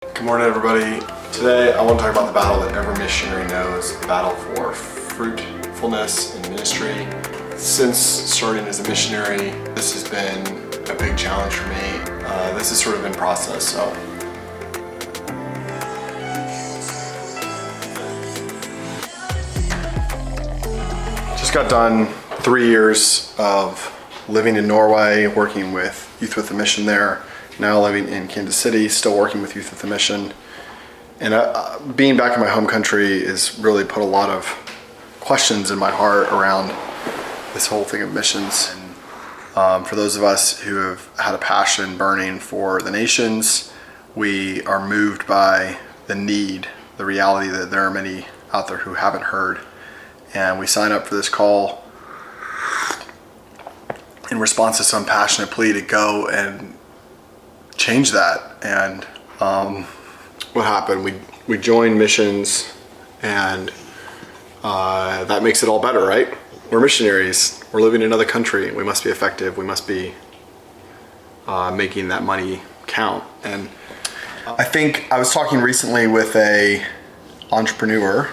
Good morning, everybody. Today I want to talk about the battle that every missionary knows, the battle for fruitfulness in ministry. Since starting as a missionary, this has been a big challenge for me. This has sort of been process, so. Just got done 3 years of living in Norway, working with Youth with a Mission there. Now living in Kansas City, still working with Youth with a Mission. And being back in my home country has really put a lot of questions in my heart around this whole thing of missions. And for those of us who have had a passion burning for the nations, we are moved by the need, the reality that there are many out there who haven't heard. And we sign up for this call in response to some passionate plea to go and change that. And what happened? We joined missions, and that makes it all better, right? We're missionaries. We're living in another country. We must be effective. We must be making that money count. And I think I was talking recently with a entrepreneur,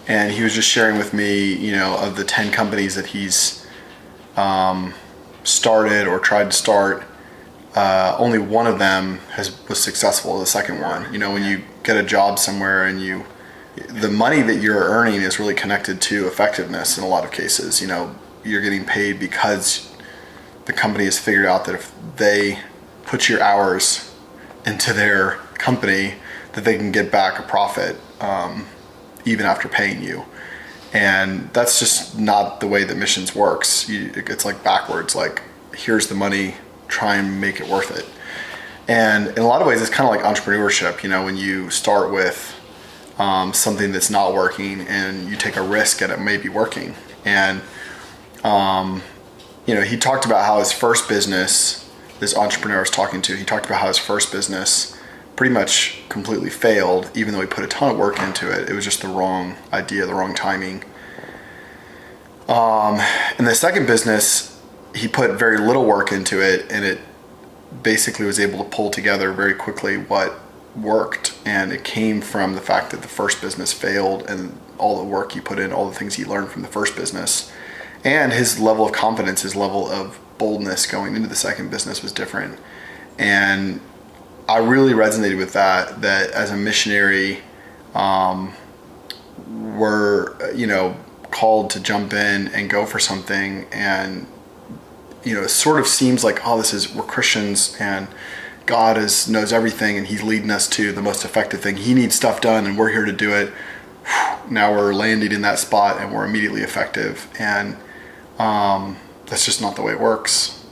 and he was just sharing with me, of the 10 companies that he's started or tried to start. Only one of them was successful, the second one. When you get a job somewhere and the money that you're earning is really connected to effectiveness in a lot of cases. You're getting paid because the company has figured out that if they put your hours into their company, that they can get back a profit even after paying you. And that's just not the way that missions works. It's like backwards, like here's the money, try and make it worth it. And in a lot of ways, it's kind of like entrepreneurship. When you start with something that's not working and you take a risk at it maybe working. And he talked about how his first business, this entrepreneur I was talking to, he talked about how his first business pretty much completely failed, even though he put a ton of work into it. It was just the wrong idea, the wrong timing. And the second business, he put very little work into it, and it basically was able to pull together very quickly what worked. And it came from the fact that the first business failed, and all the work he put in, all the things he learned from the first business, and his level of confidence, his level of boldness going into the second business was different. And I really resonated with that as a missionary, we're, called to jump in and go for something. And it sort of seems like, we're Christians and God knows everything and he's leading us to the most effective thing. He needs stuff done and we're here to do it. Now we're landing in that spot and we're immediately effective. And that's just not the way it works.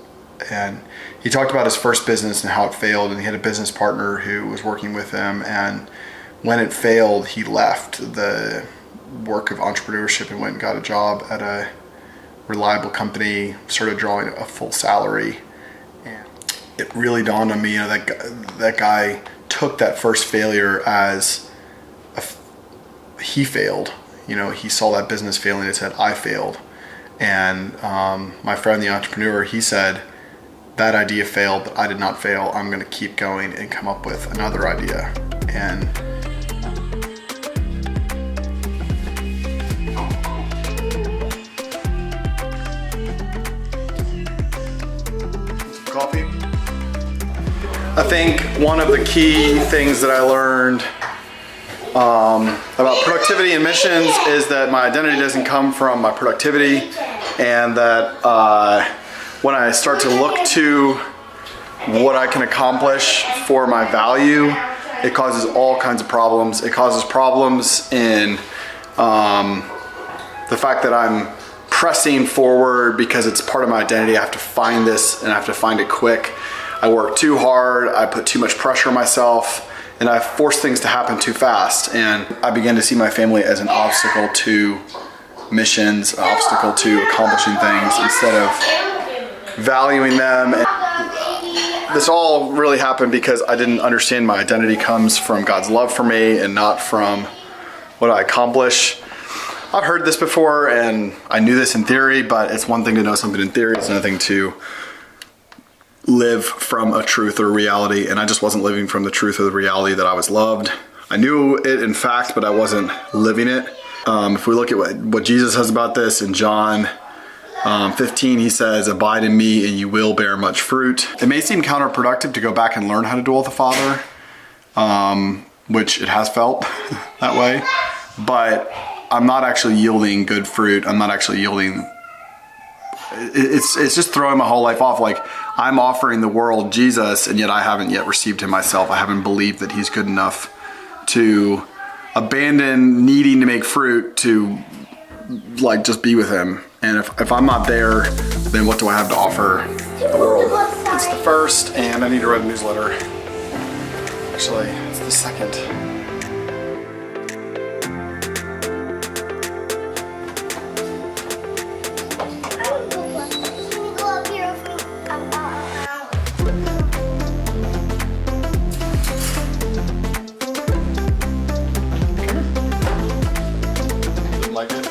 And he talked about his first business and how it failed, and he had a business partner who was working with him. And when it failed, he left the work of entrepreneurship and went and got a job at a reliable company, started drawing a full salary. And it really dawned on me, that guy took that first failure as he failed. He saw that business failing and said, I failed. And my friend, the entrepreneur, he said, that idea failed, but I did not fail. I'm going to keep going and come up with another idea. And coffee. I think one of the key things that I learned about productivity and missions is that my identity doesn't come from my productivity, and that when I start to look to what I can accomplish for my value, it causes all kinds of problems. It causes problems in the fact that I'm pressing forward because it's part of my identity. I have to find this and I have to find it quick. I work too hard, I put too much pressure on myself, and I force things to happen too fast. And I began to see my family as an obstacle to missions, an obstacle to accomplishing things instead of valuing them. And this all really happened because I didn't understand my identity comes from God's love for me and not from what I accomplish. I've heard this before and I knew this in theory, but it's one thing to know something in theory, it's another thing to live from a truth or a reality, and I just wasn't living from the truth or the reality that I was loved. I knew it in fact, but I wasn't living it. If we look at what Jesus says about this in John 15, he says, abide in me and you will bear much fruit. It may seem counterproductive to go back and learn how to dwell with the Father, which it has felt that way, but I'm not actually yielding good fruit. I'm not actually yielding, it's just throwing my whole life off. Like, I'm offering the world Jesus, and yet I haven't yet received him myself. I haven't believed that he's good enough to abandon needing to make fruit to like just be with him. And if I'm not there, then what do I have to offer the world? It's the first, and I need to write a newsletter. Actually, it's the second. Like it?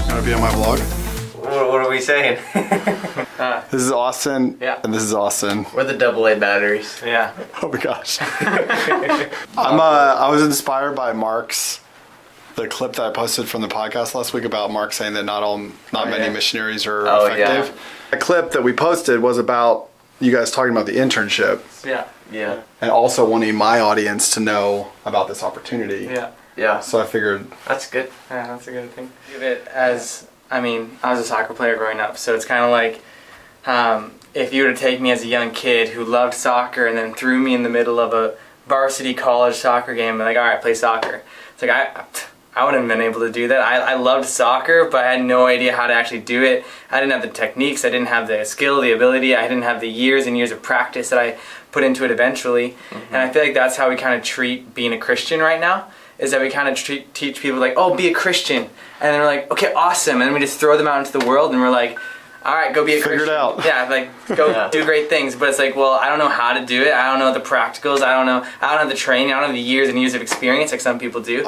Wanna be on my vlog? What are we saying? This is Austin, Yeah. and this is Austin. We're the AA batteries. Yeah. Oh my gosh. I was inspired by the clip that I posted from the podcast last week about Mark saying that not many missionaries are effective. Yeah. The clip that we posted was about you guys talking about the internship. Yeah. And also wanting my audience to know about this opportunity. Yeah. So I figured That's good. Yeah, that's a good thing. Give it as, I was a soccer player growing up, so it's kind of like if you were to take me as a young kid who loved soccer and then threw me in the middle of a varsity college soccer game and like, all right, play soccer. It's like, I wouldn't have been able to do that. I loved soccer, but I had no idea how to actually do it. I didn't have the techniques, I didn't have the skill, the ability, I didn't have the years and years of practice that I put into it eventually. Mm-hmm. And I feel like that's how we kind of treat being a Christian right now, is that we kind of teach people like, oh, be a Christian. And then we're like, okay, awesome. And then we just throw them out into the world and we're like, all right, go be a Christian. Figure it out. Yeah, like go do great things. But it's like, well, I don't know how to do it. I don't know the practicals. I don't have the training. I don't have the years and years of experience like some people do.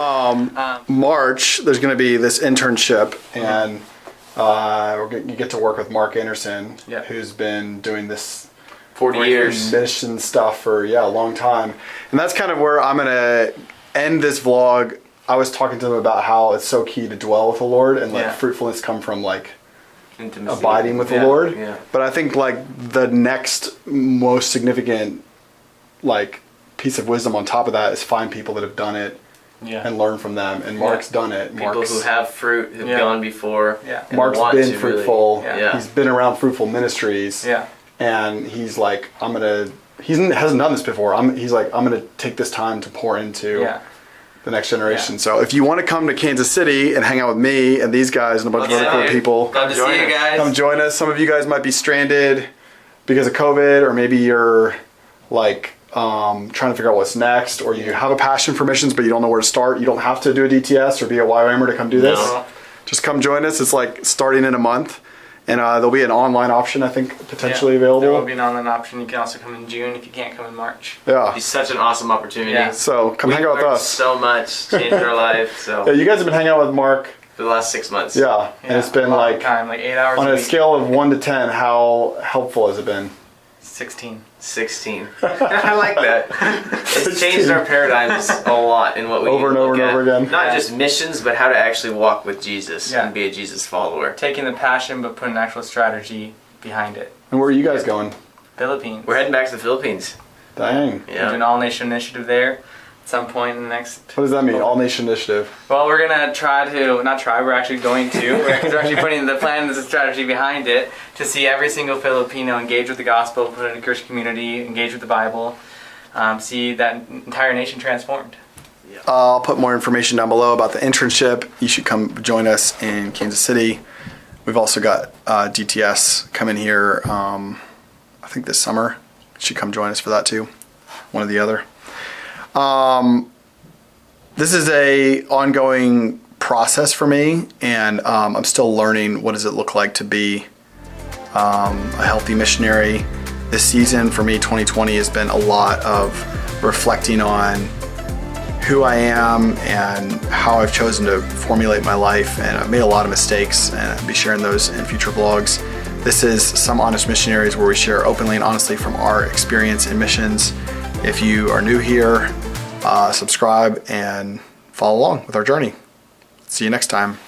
March, there's going to be this internship, and you get to work with Mark Anderson, who's been doing this 40 years mission stuff for a long time. And that's kind of where I'm going to end this vlog. I was talking to him about how it's so key to dwell with the Lord, and like fruitfulness come from like intimacy. Abiding with the Lord. Yeah. But I think like the next most significant like piece of wisdom on top of that is find people that have done it and learn from them. And Mark's done it. People who have fruit, who've gone before. Yeah. Mark's been fruitful. Really, he's been around fruitful ministries. Yeah. And he's like, he hasn't done this before. He's like, I'm gonna take this time to pour into the next generation. So if you want to come to Kansas City and hang out with me and these guys and a bunch of other cool people, come to see you guys. Come join us. Some of you guys might be stranded because of COVID, or maybe you're like trying to figure out what's next, or you have a passion for missions but you don't know where to start. You don't have to do a DTS or be a YWAMer to come do this. No. Just come join us. It's like starting in a month. And there'll be an online option, I think, potentially available. There will be an online option. You can also come in June if you can't come in March. Yeah. It's such an awesome opportunity. Yeah. So come hang out with us. So much, changed our life. So. Yeah, you guys have been hanging out with Mark for the last 6 months. Yeah. And it's been like 8 hours on a scale of 1 to 10. How helpful has it been? 16. 16. I like that. It's changed our paradigms a lot in what we over and over and over again. Not just missions, but how to actually walk with Jesus and be a Jesus follower. Taking the passion, but putting actual strategy behind it. And where are you guys going? Philippines. We're heading back to the Philippines. Dang. Yeah. We're doing an all-nation initiative there. At some point in the next... What does that mean, all-nation initiative? Well, we're going to we're actually going to. We're actually putting the plan and the strategy behind it to see every single Filipino engage with the gospel, put in a Christian community, engage with the Bible, see that entire nation transformed. Yeah. I'll put more information down below about the internship. You should come join us in Kansas City. We've also got DTS coming here, I think this summer. You should come join us for that too, one or the other. This is a ongoing process for me, and I'm still learning what does it look like to be a healthy missionary. This season for me, 2020, has been a lot of reflecting on who I am and how I've chosen to formulate my life, and I've made a lot of mistakes, and I'll be sharing those in future vlogs. This is Some Honest Missionaries, where we share openly and honestly from our experience in missions. If you are new here, subscribe and follow along with our journey. See you next time.